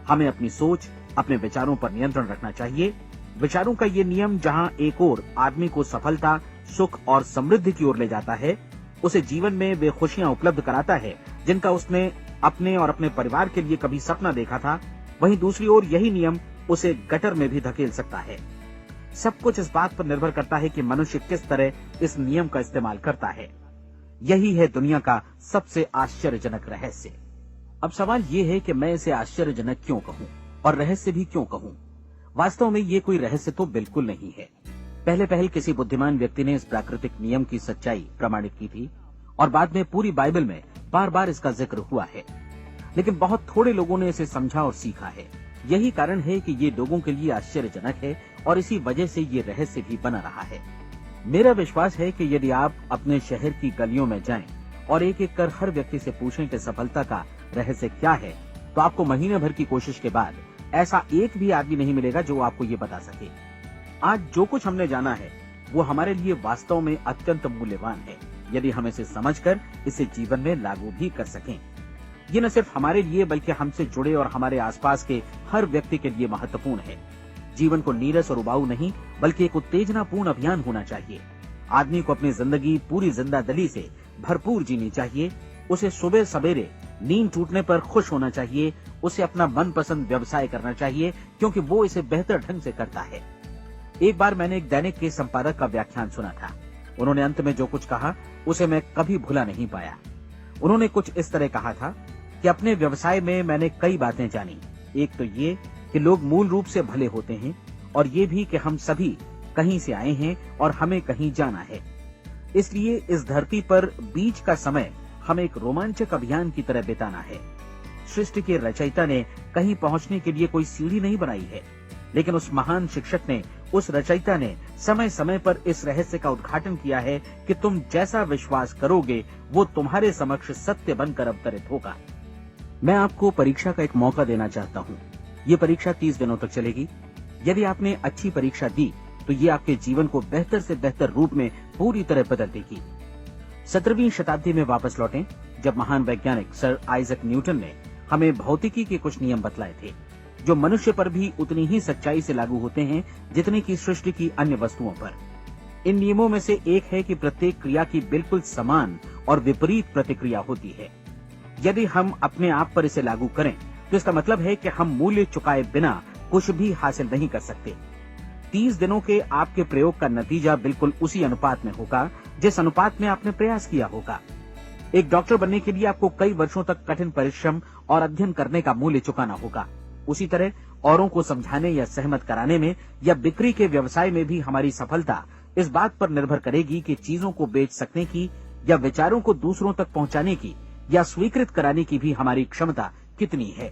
हमें अपनी सोच, अपने विचारों पर नियंत्रण रखना चाहिए। विचारों का ये नियम जहां एक ओर आदमी को सफलता, सुख और समृद्धि की ओर ले जाता है, उसे जीवन में वे खुशियां उपलब्ध कराता है जिनका उसने अपने और अपने परिवार के लिए कभी सपना देखा था, वहीं दूसरी ओर यही नियम उसे गटर में भी धकेल सकता है। सब कुछ इस बात पर निर्भर करता है कि मनुष्य किस तरह इस नियम का इस्तेमाल करता है। यही है दुनिया का सबसे आश्चर्यजनक रहस्य। अब सवाल ये है कि मैं इसे आश्चर्यजनक क्यों कहूं और रहस्य भी क्यों कहूं? वास्तव में ये कोई रहस्य तो बिल्कुल नहीं है। पहले पहल किसी बुद्धिमान व्यक्ति ने इस प्राकृतिक नियम की सच्चाई प्रमाणित की थी और बाद में पूरी बाइबल में बार बार इसका जिक्र हुआ है। लेकिन बहुत थोड़े लोगों ने इसे समझा और सीखा है। यही कारण है कि ये लोगों के लिए आश्चर्यजनक है और इसी वजह से ये रहस्य भी बना रहा है। मेरा विश्वास है कि यदि आप अपने शहर की गलियों में जाएं और एक एक कर हर व्यक्ति से पूछें कि सफलता का रहस्य क्या है, तो आपको महीने भर की कोशिश के बाद ऐसा एक भी आदमी नहीं मिलेगा जो आपको ये बता सके। आज जो कुछ हमने जाना है वो हमारे लिए वास्तव में अत्यंत मूल्यवान है, यदि हम इसे समझकर इसे जीवन में लागू भी कर सकें। ये न सिर्फ हमारे लिए बल्कि हमसे जुड़े और हमारे आसपास के हर व्यक्ति के लिए महत्वपूर्ण है। जीवन को नीरस और उबाऊ नहीं बल्कि एक उत्तेजनापूर्ण अभियान होना चाहिए। आदमी को अपनी जिंदगी पूरी जिंदादिली से भरपूर जीनी चाहिए। उसे सुबह सवेरे नींद टूटने पर खुश होना चाहिए। उसे अपना मनपसंद व्यवसाय करना चाहिए क्योंकि वो इसे बेहतर ढंग से करता है। एक बार मैंने एक दैनिक के संपादक का व्याख्यान सुना था। उन्होंने अंत में जो कुछ कहा उसे मैं कभी भुला नहीं पाया। उन्होंने कुछ इस तरह कहा था कि अपने व्यवसाय में मैंने कई बातें जानी। एक तो ये कि लोग मूल रूप से भले होते हैं और ये भी कि हम सभी कहीं से आए हैं और हमें कहीं जाना है। इसलिए इस धरती पर बीच का समय हमें एक रोमांचक अभियान की तरह बिताना है। सृष्टि के रचयिता ने कहीं पहुंचने के लिए कोई सीढ़ी नहीं बनाई है, लेकिन उस महान शिक्षक ने, उस रचयिता ने समय समय पर इस रहस्य का उद्घाटन किया है कि तुम जैसा विश्वास करोगे वो तुम्हारे समक्ष सत्य बनकर अवतरित होगा। मैं आपको परीक्षा का एक मौका देना चाहता हूँ। ये परीक्षा 30 दिनों तक चलेगी। यदि आपने अच्छी परीक्षा दी तो ये आपके जीवन को बेहतर से बेहतर रूप में पूरी तरह बदल देगी। 17वीं शताब्दी में वापस लौटें, जब महान वैज्ञानिक सर आइजक न्यूटन ने हमें भौतिकी के कुछ नियम बतलाए थे, जो मनुष्य पर भी उतनी ही सच्चाई से लागू होते हैं जितनी की सृष्टि की अन्य वस्तुओं पर। इन नियमों में से एक है कि प्रत्येक क्रिया की बिल्कुल समान और विपरीत प्रतिक्रिया होती है। यदि हम अपने आप पर इसे लागू करें तो इसका मतलब है कि हम मूल्य चुकाए बिना कुछ भी हासिल नहीं कर सकते। 30 दिनों के आपके प्रयोग का नतीजा बिल्कुल उसी अनुपात में होगा जिस अनुपात में आपने प्रयास किया होगा। एक डॉक्टर बनने के लिए आपको कई वर्षों तक कठिन परिश्रम और अध्ययन करने का मूल्य चुकाना होगा। उसी तरह औरों को समझाने या सहमत कराने में या बिक्री के व्यवसाय में भी हमारी सफलता इस बात पर निर्भर करेगी कि चीजों को बेच सकने की या विचारों को दूसरों तक पहुंचाने की या स्वीकृत कराने की भी हमारी क्षमता कितनी है।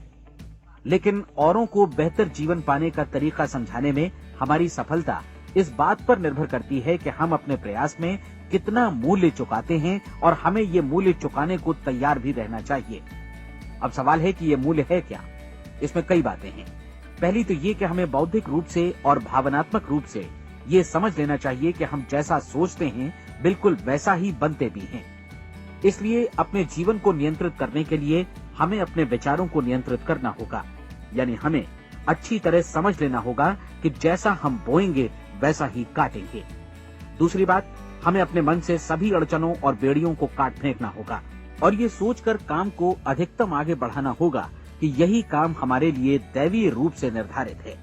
लेकिन औरों को बेहतर जीवन पाने का तरीका समझाने में हमारी सफलता इस बात पर निर्भर करती है कि हम अपने प्रयास में कितना मूल्य चुकाते हैं और हमें ये मूल्य चुकाने को तैयार भी रहना चाहिए। अब सवाल है कि ये मूल्य है क्या? इसमें कई बातें हैं। पहली तो ये कि हमें बौद्धिक रूप से और भावनात्मक रूप से ये समझ लेना चाहिए कि हम जैसा सोचते हैं बिल्कुल वैसा ही बनते भी हैं। इसलिए अपने जीवन को नियंत्रित करने के लिए हमें अपने विचारों को नियंत्रित करना होगा। यानी हमें अच्छी तरह समझ लेना होगा कि जैसा हम बोएंगे वैसा ही काटेंगे। दूसरी बात, हमें अपने मन से सभी अड़चनों और बेड़ियों को काट फेंकना होगा और ये सोचकर काम को अधिकतम आगे बढ़ाना होगा कि यही काम हमारे लिए दैवीय रूप से निर्धारित है।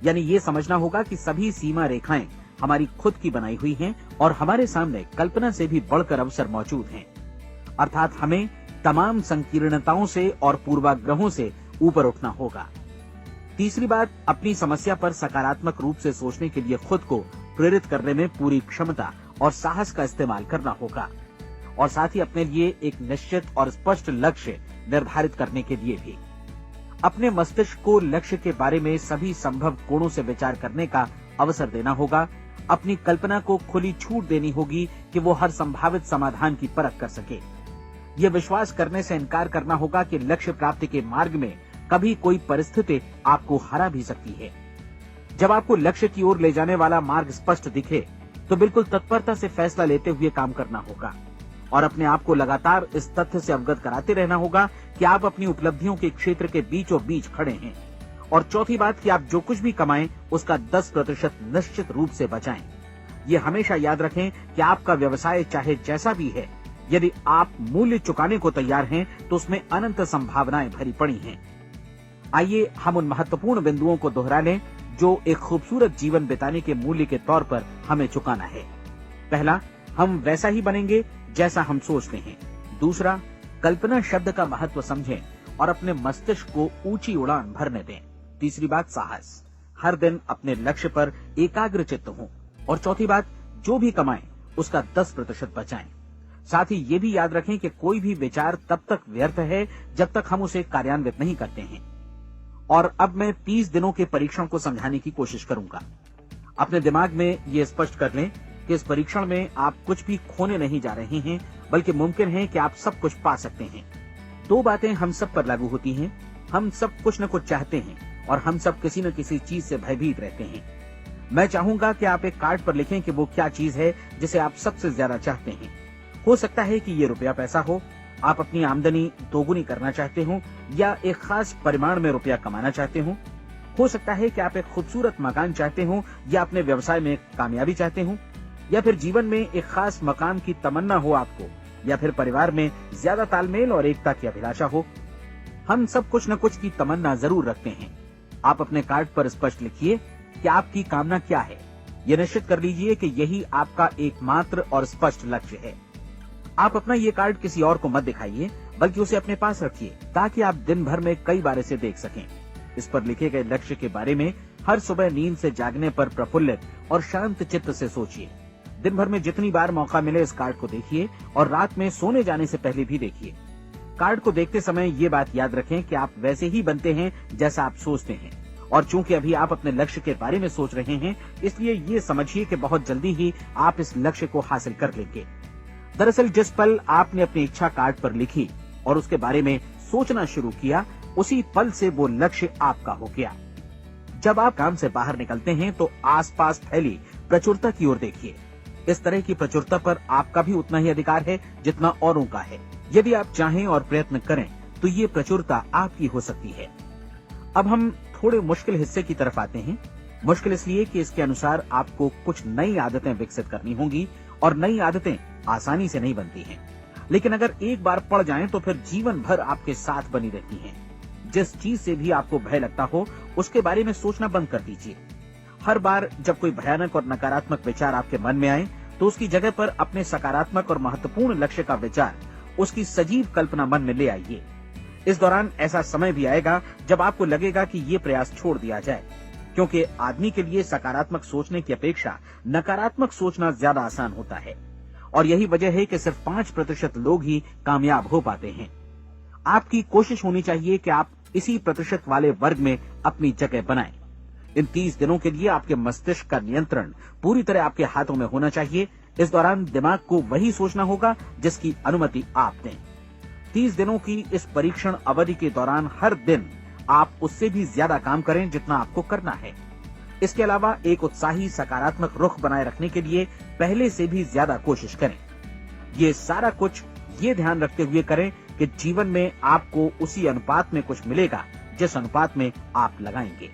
यानी ये समझना होगा कि सभी सीमा रेखाएं हमारी खुद की बनाई हुई हैं और हमारे सामने कल्पना से भी बढ़कर अवसर मौजूद हैं। अर्थात हमें तमाम संकीर्णताओं से और पूर्वाग्रहों से ऊपर उठना होगा। तीसरी बात, अपनी समस्या पर सकारात्मक रूप से सोचने के लिए खुद को प्रेरित करने में पूरी क्षमता और साहस का इस्तेमाल करना होगा और साथ ही अपने लिए एक निश्चित और स्पष्ट लक्ष्य निर्धारित करने के लिए भी अपने मस्तिष्क को लक्ष्य के बारे में सभी संभव कोणों से विचार करने का अवसर देना होगा। अपनी कल्पना को खुली छूट देनी होगी कि वो हर संभावित समाधान की परख कर सके। ये विश्वास करने से इनकार करना होगा कि लक्ष्य प्राप्ति के मार्ग में कभी कोई परिस्थिति आपको हरा भी सकती है। जब आपको लक्ष्य की ओर ले जाने वाला मार्ग स्पष्ट दिखे तो बिल्कुल तत्परता से फैसला लेते हुए काम करना होगा और अपने आप को लगातार इस तथ्य से अवगत कराते रहना होगा कि आप अपनी उपलब्धियों के क्षेत्र के बीचों बीच खड़े हैं। और चौथी बात कि आप जो कुछ भी कमाएं उसका 10% निश्चित रूप से बचाएं। ये हमेशा याद रखें कि आपका व्यवसाय चाहे जैसा भी है, यदि आप मूल्य चुकाने को तैयार हैं तो उसमें अनंत संभावनाएं भरी पड़ी हैं। आइए हम उन महत्वपूर्ण बिंदुओं को दोहरा लें जो एक खूबसूरत जीवन बिताने के मूल्य के तौर पर हमें चुकाना है। पहला, हम वैसा ही बनेंगे जैसा हम सोचते हैं। दूसरा, कल्पना शब्द का महत्व समझें और अपने मस्तिष्क को ऊंची उड़ान भरने दें। तीसरी बात, साहस, हर दिन अपने लक्ष्य पर एकाग्रचित्त हों। और चौथी बात, जो भी कमाएं उसका 10% बचाएं। साथ ही ये भी याद रखें कि कोई भी विचार तब तक व्यर्थ है जब तक हम उसे कार्यान्वित नहीं करते हैं। और अब मैं 30 दिनों के परीक्षण को समझाने की कोशिश करूंगा। अपने दिमाग में ये स्पष्ट कर लें कि इस परीक्षण में आप कुछ भी खोने नहीं जा रहे हैं, बल्कि मुमकिन है कि आप सब कुछ पा सकते हैं। 2 बातें हम सब पर लागू होती हैं। हम सब कुछ न कुछ चाहते हैं और हम सब किसी न किसी चीज से भयभीत रहते हैं। मैं चाहूंगा कि आप एक कार्ड पर लिखें कि वो क्या चीज है जिसे आप सबसे ज्यादा चाहते हैं। हो सकता है कि ये रुपया पैसा हो, आप अपनी आमदनी दोगुनी करना चाहते हो, या एक खास परिमाण में रुपया कमाना चाहते हो सकता है कि आप एक खूबसूरत मकान चाहते हो, या अपने व्यवसाय में कामयाबी चाहते हो, या फिर जीवन में एक खास मकाम की तमन्ना हो आपको, या फिर परिवार में ज्यादा तालमेल और एकता की अभिलाषा हो। हम सब कुछ न कुछ की तमन्ना जरूर रखते हैं। आप अपने कार्ड पर स्पष्ट लिखिए कि आपकी कामना क्या है। यह निश्चित कर लीजिए कि यही आपका एकमात्र और स्पष्ट लक्ष्य है। आप अपना ये कार्ड किसी और को मत दिखाइए, बल्कि उसे अपने पास रखिए ताकि आप दिन भर में कई बार इसे देख सकें। इस पर लिखे गए लक्ष्य के बारे में हर सुबह नींद से जागने पर प्रफुल्लित और शांत चित्त से सोचिए। दिन भर में जितनी बार मौका मिले इस कार्ड को देखिए और रात में सोने जाने से पहले भी देखिए। कार्ड को देखते समय ये बात याद रखें कि आप वैसे ही बनते हैं जैसा आप सोचते हैं, और चूंकि अभी आप अपने लक्ष्य के बारे में सोच रहे हैं, इसलिए ये समझिए कि बहुत जल्दी ही आप इस लक्ष्य को हासिल कर लेंगे। दरअसल जिस पल आपने अपनी इच्छा कार्ड पर लिखी और उसके बारे में सोचना शुरू किया, उसी पल से वो लक्ष्य आपका हो गया। जब आप काम से बाहर निकलते हैं तो आसपास फैली प्रचुरता की ओर देखिए। इस तरह की प्रचुरता पर आपका भी उतना ही अधिकार है जितना औरों का है। यदि आप चाहें और प्रयत्न करें तो ये प्रचुरता आपकी हो सकती है। अब हम थोड़े मुश्किल हिस्से की तरफ आते हैं। मुश्किल इसलिए कि इसके अनुसार आपको कुछ नई आदतें विकसित करनी होंगी, और नई आदतें आसानी से नहीं बनती हैं, लेकिन अगर एक बार पड़ जाएं तो फिर जीवन भर आपके साथ बनी रहती हैं। जिस चीज से भी आपको भय लगता हो उसके बारे में सोचना बंद कर दीजिए। हर बार जब कोई भयानक और नकारात्मक विचार आपके मन में आए तो उसकी जगह पर अपने सकारात्मक और महत्वपूर्ण लक्ष्य का विचार, उसकी सजीव कल्पना मन में ले आइए। इस दौरान ऐसा समय भी आएगा जब आपको लगेगा कि ये प्रयास छोड़ दिया जाए, क्योंकि आदमी के लिए सकारात्मक सोचने की अपेक्षा नकारात्मक सोचना ज्यादा आसान होता है, और यही वजह है कि सिर्फ 5% लोग ही कामयाब हो पाते हैं। आपकी कोशिश होनी चाहिए कि आप इसी प्रतिशत वाले वर्ग में अपनी जगह बनाएं। इन 30 दिनों के लिए आपके मस्तिष्क का नियंत्रण पूरी तरह आपके हाथों में होना चाहिए। इस दौरान दिमाग को वही सोचना होगा जिसकी अनुमति आप दें। 30 दिनों की इस परीक्षण अवधि के दौरान हर दिन आप उससे भी ज्यादा काम करें जितना आपको करना है। इसके अलावा एक उत्साही सकारात्मक रुख बनाए रखने के लिए पहले से भी ज्यादा कोशिश करें। ये सारा कुछ ये ध्यान रखते हुए करें कि जीवन में आपको उसी अनुपात में कुछ मिलेगा जिस अनुपात में आप लगाएंगे।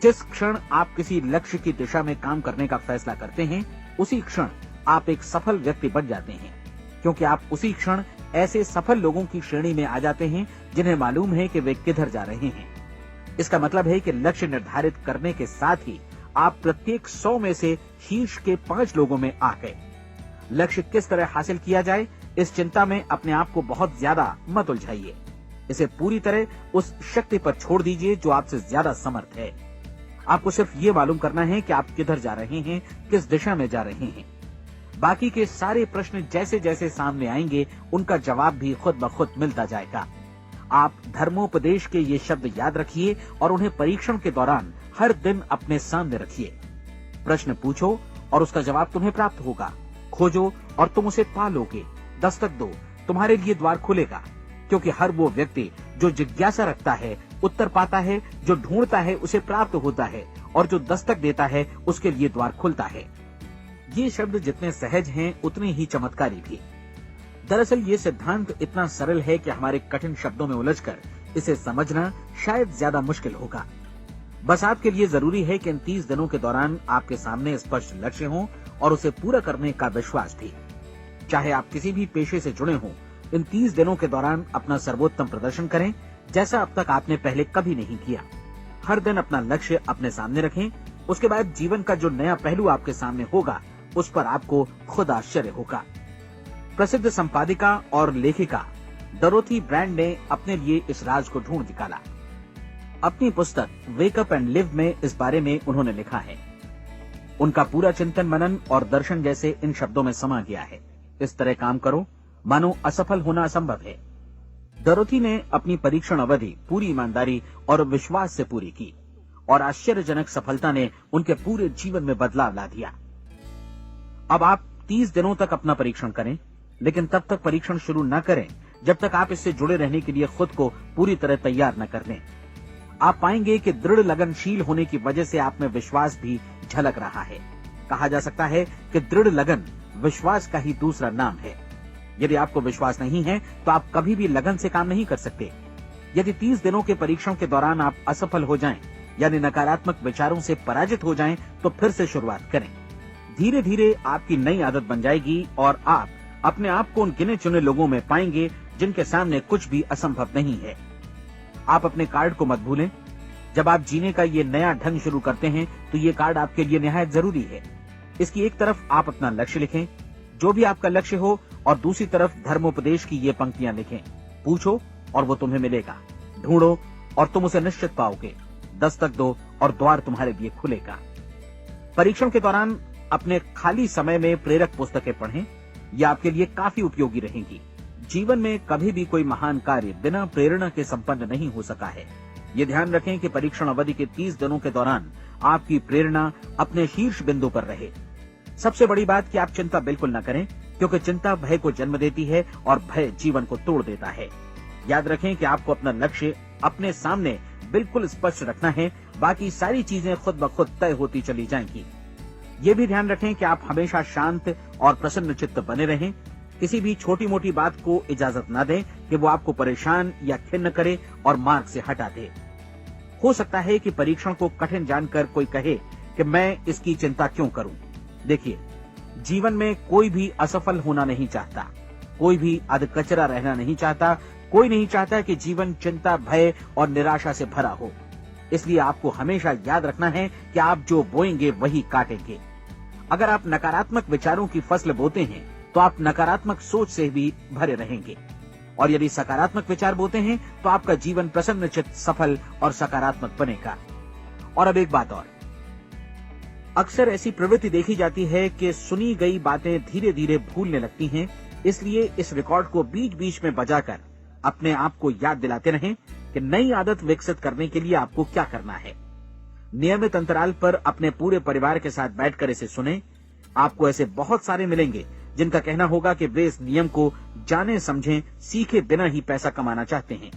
जिस क्षण आप किसी लक्ष्य की दिशा में काम करने का फैसला करते हैं, उसी क्षण आप एक सफल व्यक्ति बन जाते हैं, क्योंकि आप उसी क्षण ऐसे सफल लोगों की श्रेणी में आ जाते हैं जिन्हें मालूम है कि वे किधर जा रहे हैं। इसका मतलब है कि लक्ष्य निर्धारित करने के साथ ही आप प्रत्येक 100 में से शीर्ष के 5 लोगों में आ गए। लक्ष्य किस तरह हासिल किया जाए, इस चिंता में अपने आप को बहुत ज्यादा मत उलझाइए। इसे पूरी तरह उस शक्ति पर छोड़ दीजिए जो आपसे ज्यादा समर्थ है। आपको सिर्फ ये मालूम करना है कि आप किधर जा रहे हैं, किस दिशा में जा रहे हैं। बाकी के सारे प्रश्न जैसे जैसे सामने आएंगे उनका जवाब भी खुद ब खुद मिलता जाएगा। आप धर्मोपदेश के ये शब्द याद रखिए और उन्हें परीक्षण के दौरान हर दिन अपने सामने रखिए। प्रश्न पूछो और उसका जवाब तुम्हें प्राप्त होगा। खोजो और तुम उसे पा लोगे। दस्तक दो, तुम्हारे लिए द्वार खुलेगा, क्योंकि हर वो व्यक्ति जो जिज्ञासा रखता है उत्तर पाता है, जो ढूंढता है उसे प्राप्त होता है, और जो दस्तक देता है उसके लिए द्वार खुलता है। ये शब्द जितने सहज हैं उतने ही चमत्कारी भी। दरअसल ये सिद्धांत इतना सरल है कि हमारे कठिन शब्दों में उलझकर इसे समझना शायद ज्यादा मुश्किल होगा। बस आपके लिए जरूरी है कि इन 30 दिनों के दौरान आपके सामने स्पष्ट लक्ष्य हो और उसे पूरा करने का विश्वास भी। चाहे आप किसी भी पेशे से जुड़े हों, इन 30 दिनों के दौरान अपना सर्वोत्तम प्रदर्शन करें, जैसा अब तक आपने पहले कभी नहीं किया। हर दिन अपना लक्ष्य अपने सामने रखें। उसके बाद जीवन का जो नया पहलू आपके सामने होगा उस पर आपको खुद आश्चर्य होगा। प्रसिद्ध संपादिका और लेखिका डोरोथी ब्रैंड ने अपने लिए इस राज को ढूंढ निकाला। अपनी पुस्तक वेक अप एंड लिव में इस बारे में उन्होंने लिखा है। उनका पूरा चिंतन मनन और दर्शन जैसे इन शब्दों में समा गया है। इस तरह काम करो मानो असफल होना असंभव है। डोरोथी ने अपनी परीक्षण अवधि पूरी ईमानदारी और विश्वास से पूरी की और आश्चर्यजनक सफलता ने उनके पूरे जीवन में बदलाव ला दिया। अब आप 30 दिनों तक अपना परीक्षण करें, लेकिन तब तक परीक्षण शुरू न करें जब तक आप इससे जुड़े रहने के लिए खुद को पूरी तरह तैयार न कर लें। आप पाएंगे कि दृढ़ लगनशील होने की वजह से आप में विश्वास भी झलक रहा है। कहा जा सकता है कि दृढ़ लगन विश्वास का ही दूसरा नाम है। यदि आपको विश्वास नहीं है तो आप कभी भी लगन से काम नहीं कर सकते। यदि 30 दिनों के परीक्षण के दौरान आप असफल हो जाएं, यानी नकारात्मक विचारों से पराजित हो जाएं, तो फिर से शुरुआत करें। धीरे धीरे आपकी नई आदत बन जाएगी और आप अपने आप को उन गिने चुने लोगों में पाएंगे जिनके सामने कुछ भी असंभव नहीं है। आप अपने कार्ड को मत भूलें। जब आप जीने का ये नया ढंग शुरू करते हैं तो ये कार्ड आपके लिए निहायत जरूरी है। इसकी एक तरफ आप अपना लक्ष्य लिखें, जो भी आपका लक्ष्य हो, और दूसरी तरफ धर्मोपदेश की ये पंक्तियां लिखें। पूछो और वो तुम्हें मिलेगा, ढूंढो और तुम उसे निश्चित पाओगे, दस्तक दो और द्वार तुम्हारे लिए खुलेगा। परीक्षण के दौरान अपने खाली समय में प्रेरक पुस्तकें पढ़ें, ये आपके लिए काफी उपयोगी रहेंगी। जीवन में कभी भी कोई महान कार्य बिना प्रेरणा के संपन्न नहीं हो सका है। ये ध्यान रखें कि परीक्षण अवधि के 30 दिनों के दौरान आपकी प्रेरणा अपने शीर्ष बिंदु पर रहे। सबसे बड़ी बात कि आप चिंता बिल्कुल न करें, क्योंकि चिंता भय को जन्म देती है और भय जीवन को तोड़ देता है। याद रखें कि आपको अपना लक्ष्य अपने सामने बिल्कुल स्पष्ट रखना है, बाकी सारी चीजें खुद ब खुद तय होती चली जाएंगी। ये भी ध्यान रखें कि आप हमेशा शांत और प्रसन्न चित्त बने रहें। किसी भी छोटी मोटी बात को इजाजत न दें कि वो आपको परेशान या खिन्न करे और मार्ग से हटा दे। हो सकता है कि परीक्षण को कठिन जानकर कोई कहे कि मैं इसकी चिंता क्यों करूं। देखिए, जीवन में कोई भी असफल होना नहीं चाहता, कोई भी अधकचरा रहना नहीं चाहता, कोई नहीं चाहता कि जीवन चिंता, भय और निराशा से भरा हो। इसलिए आपको हमेशा याद रखना है कि आप जो बोएंगे वही काटेंगे। अगर आप नकारात्मक विचारों की फसल बोते हैं तो आप नकारात्मक सोच से भी भरे रहेंगे, और यदि सकारात्मक विचार बोते हैं तो आपका जीवन प्रसन्नचित्त, सफल और सकारात्मक बनेगा। और अब एक बात और, अक्सर ऐसी प्रवृत्ति देखी जाती है कि सुनी गई बातें धीरे धीरे भूलने लगती हैं। इसलिए इस रिकॉर्ड को बीच बीच में बजाकर अपने आप को याद दिलाते रहें कि नई आदत विकसित करने के लिए आपको क्या करना है। नियमित अंतराल पर अपने पूरे परिवार के साथ बैठकर इसे सुनें। आपको ऐसे बहुत सारे मिलेंगे जिनका कहना होगा कि वे इस नियम को जाने समझे सीखे बिना ही पैसा कमाना चाहते हैं।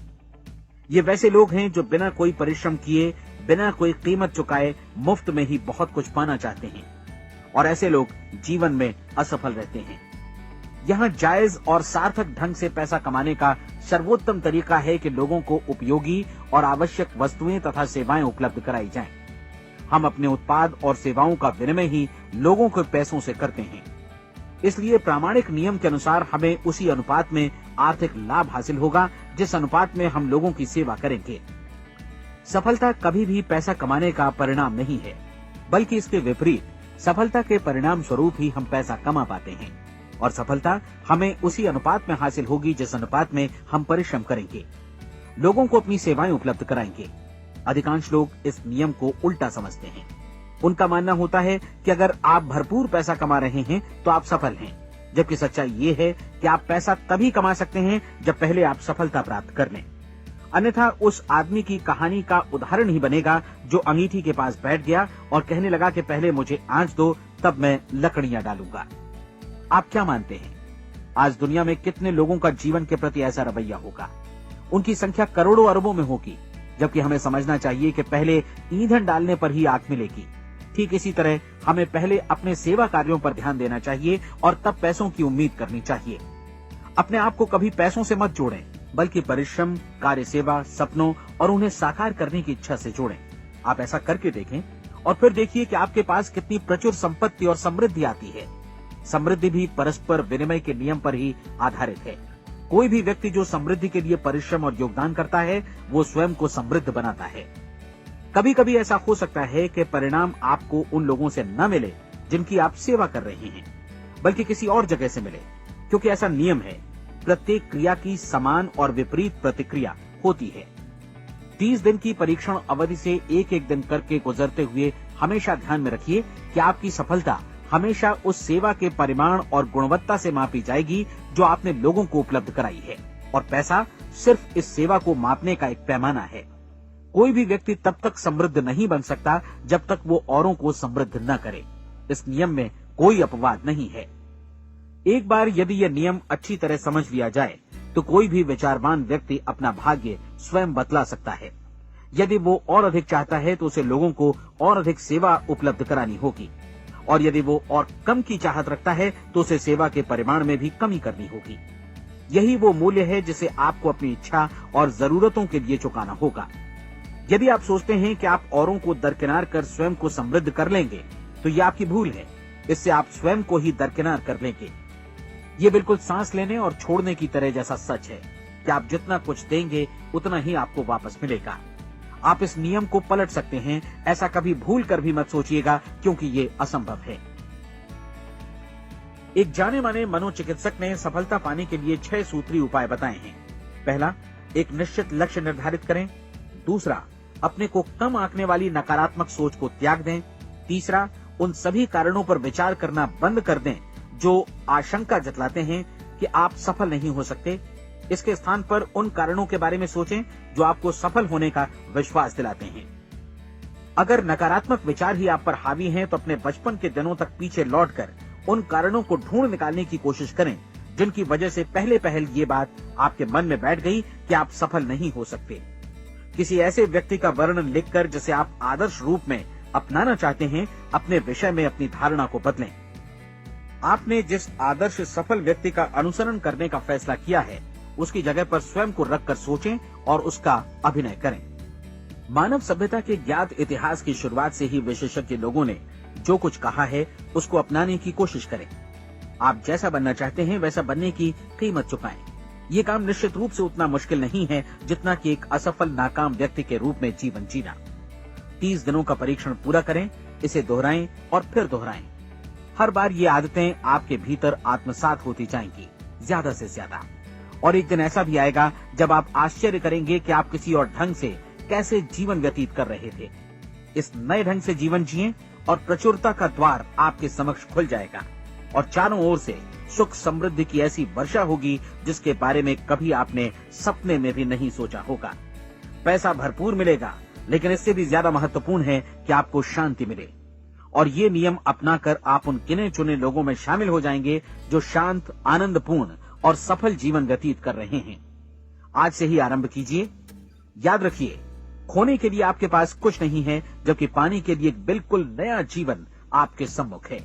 ये वैसे लोग हैं जो बिना कोई परिश्रम किए, बिना कोई कीमत चुकाए मुफ्त में ही बहुत कुछ पाना चाहते हैं, और ऐसे लोग जीवन में असफल रहते हैं। यहाँ जायज और सार्थक ढंग से पैसा कमाने का सर्वोत्तम तरीका है कि लोगों को उपयोगी और आवश्यक वस्तुएं तथा सेवाएं उपलब्ध कराई जाएं। हम अपने उत्पाद और सेवाओं का विनिमय ही लोगों के पैसों से करते हैं। इसलिए प्रामाणिक नियम के अनुसार हमें उसी अनुपात में आर्थिक लाभ हासिल होगा जिस अनुपात में हम लोगों की सेवा करेंगे। सफलता कभी भी पैसा कमाने का परिणाम नहीं है, बल्कि इसके विपरीत सफलता के परिणाम स्वरूप ही हम पैसा कमा पाते हैं, और सफलता हमें उसी अनुपात में हासिल होगी जिस अनुपात में हम परिश्रम करेंगे, लोगों को अपनी सेवाएं उपलब्ध कराएंगे। अधिकांश लोग इस नियम को उल्टा समझते हैं। उनका मानना होता है कि अगर आप भरपूर पैसा कमा रहे हैं तो आप सफल हैं, जबकि सच्चाई ये है कि आप पैसा तभी कमा सकते हैं जब पहले आप सफलता प्राप्त कर लें। अन्यथा उस आदमी की कहानी का उदाहरण ही बनेगा जो अंगीठी के पास बैठ गया और कहने लगा कि पहले मुझे आंच दो, तब मैं लकड़ियां डालूंगा। आप क्या मानते हैं, आज दुनिया में कितने लोगों का जीवन के प्रति ऐसा रवैया होगा? उनकी संख्या करोड़ों अरबों में होगी, जबकि हमें समझना चाहिए कि पहले ईंधन डालने पर ही आग मिलेगी। ठीक इसी तरह हमें पहले अपने सेवा कार्यों पर ध्यान देना चाहिए और तब पैसों की उम्मीद करनी चाहिए। अपने आप को कभी पैसों से मत जोड़ें, बल्कि परिश्रम, कार्य सेवा, सपनों और उन्हें साकार करने की इच्छा से जोड़ें। आप ऐसा करके देखें और फिर देखिए कि आपके पास कितनी प्रचुर संपत्ति और समृद्धि आती है। समृद्धि भी परस्पर विनिमय के नियम पर ही आधारित है। कोई भी व्यक्ति जो समृद्धि के लिए परिश्रम और योगदान करता है, वो स्वयं को समृद्ध बनाता है। कभी कभी ऐसा हो सकता है कि परिणाम आपको उन लोगों से न मिले जिनकी आप सेवा कर रहे हैं, बल्कि किसी और जगह से मिले, क्योंकि ऐसा नियम है, प्रत्येक क्रिया की समान और विपरीत प्रतिक्रिया होती है। 30 दिन की परीक्षण अवधि से एक एक दिन करके गुजरते हुए हमेशा ध्यान में रखिए कि आपकी सफलता हमेशा उस सेवा के परिमाण और गुणवत्ता से मापी जाएगी जो आपने लोगों को उपलब्ध कराई है, और पैसा सिर्फ इस सेवा को मापने का एक पैमाना है। कोई भी व्यक्ति तब तक समृद्ध नहीं बन सकता जब तक वो औरों को समृद्ध न करे। इस नियम में कोई अपवाद नहीं है। एक बार यदि यह नियम अच्छी तरह समझ लिया जाए तो कोई भी विचारवान व्यक्ति अपना भाग्य स्वयं बतला सकता है। यदि वो और अधिक चाहता है तो उसे लोगों को और अधिक सेवा उपलब्ध करानी होगी, और यदि वो और कम की चाहत रखता है तो उसे सेवा के परिमाण में भी कमी करनी होगी। यही वो मूल्य है जिसे आपको अपनी इच्छा और जरूरतों के लिए चुकाना होगा। यदि आप सोचते हैं कि आप औरों को दरकिनार कर स्वयं को समृद्ध कर लेंगे तो ये आपकी भूल है। इससे आप स्वयं को ही दरकिनार कर लेंगे। ये बिल्कुल सांस लेने और छोड़ने की तरह जैसा सच है कि आप जितना कुछ देंगे उतना ही आपको वापस मिलेगा। आप इस नियम को पलट सकते हैं, ऐसा कभी भूल कर भी मत सोचिएगा, क्योंकि ये असंभव है। एक जाने माने मनोचिकित्सक ने सफलता पाने के लिए 6 सूत्री उपाय बताए हैं। पहला, एक निश्चित लक्ष्य निर्धारित करें। दूसरा, अपने को कम आंकने वाली नकारात्मक सोच को त्याग दें। तीसरा, उन सभी कारणों पर विचार करना बंद कर दें जो आशंका जतलाते हैं कि आप सफल नहीं हो सकते। इसके स्थान पर उन कारणों के बारे में सोचें जो आपको सफल होने का विश्वास दिलाते हैं। अगर नकारात्मक विचार ही आप पर हावी हैं तो अपने बचपन के दिनों तक पीछे लौटकर उन कारणों को ढूंढ निकालने की कोशिश करें जिनकी वजह से पहले पहल ये बात आपके मन में बैठ गई कि आप सफल नहीं हो सकते। किसी ऐसे व्यक्ति का वर्णन लिखकर जिसे आप आदर्श रूप में अपनाना चाहते हैं, अपने विषय में अपनी धारणा को बदलें। आपने जिस आदर्श सफल व्यक्ति का अनुसरण करने का फैसला किया है उसकी जगह पर स्वयं को रखकर सोचें और उसका अभिनय करें। मानव सभ्यता के ज्ञात इतिहास की शुरुआत से ही विशेषज्ञ लोगों ने जो कुछ कहा है उसको अपनाने की कोशिश करें। आप जैसा बनना चाहते हैं वैसा बनने की कीमत चुकाएं। ये काम निश्चित रूप से उतना मुश्किल नहीं है जितना कि एक असफल नाकाम व्यक्ति के रूप में जीवन जीना। 30 दिनों का परीक्षण पूरा करें, इसे दोहराएं और फिर दोहराएं। हर बार ये आदतें आपके भीतर आत्मसात होती जाएंगी, ज्यादा से ज्यादा। और एक दिन ऐसा भी आएगा जब आप आश्चर्य करेंगे कि आप किसी और ढंग से कैसे जीवन व्यतीत कर रहे थे। इस नए ढंग से जीवन जिएं और प्रचुरता का द्वार आपके समक्ष खुल जाएगा और चारों ओर से सुख समृद्धि की ऐसी वर्षा होगी जिसके बारे में कभी आपने सपने में भी नहीं सोचा होगा। पैसा भरपूर मिलेगा, लेकिन इससे भी ज्यादा महत्वपूर्ण है कि आपको शांति मिले। और ये नियम अपनाकर आप उन गिने चुने लोगों में शामिल हो जाएंगे जो शांत, आनंदपूर्ण और सफल जीवन व्यतीत कर रहे हैं। आज से ही आरंभ कीजिए। याद रखिए, खोने के लिए आपके पास कुछ नहीं है, जबकि पाने के लिए एक बिल्कुल नया जीवन आपके सम्मुख है।